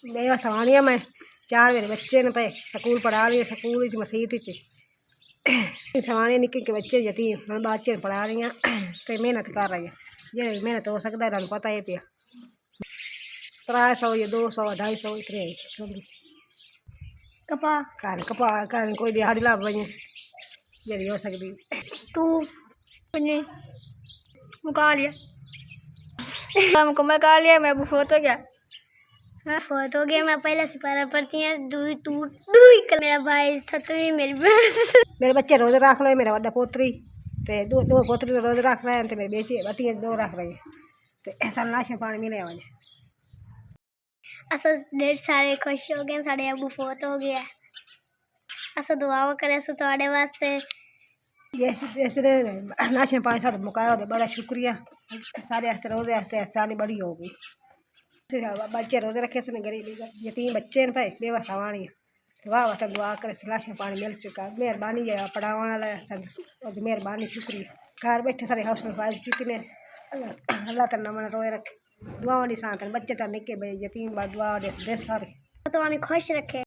मेरा सवानिया मैं 4 मेरे बच्चे ने पे स्कूल पढ़ा रही स्कूल मसीत सवाने निक्के के बच्चे यतीम मैं बच्चे पढ़ा रही हैं तो मेहनत कर रही है जे मेहनत हो सकता है पता है पिया 300 या 200 250 इतने कपा कपा कोई दिहाड़ी ला वही जी हो सकती तू मुका लिया मैं कर लिया मैं फोटो क्या फोटो गया मैं पहले से पढ़ा पढ़ती है मेरा भाई 7वीं मेरे बच्चे रोज रख ले मेरा बड़ा पोतरी ते दो पोतरी रोज रख रहे हैं मेरे बेसी बटी 2 रख रहे हैं तो ऐसा नाशे पानी मिले आज अस ढेर सारे खुश हो गए साढ़े अबू फोत हो गया अस दुआ करे सो थोड़े वास्ते जैसे जैसे नाशे पानी साथ मुकाया हो बड़ा शुक्रिया सारे आस्ते रोज आस्ते आसानी बड़ी हो गई बच्चे रोज रखे से गरीब यतीम बच्चे भाई बेवा सवाणी वाह वाह तो दुआ करे नाशे पानी मिल चुका मेहरबानी है पढ़ाने वाला सब मेहरबानी शुक्रिया घर बैठे सारे हाउस फाइल कितने अल्लाह तला मन रोए रखे दुआ निशान बच्चे तो निके यतीम दुआ दे सारे तो खुश रखे।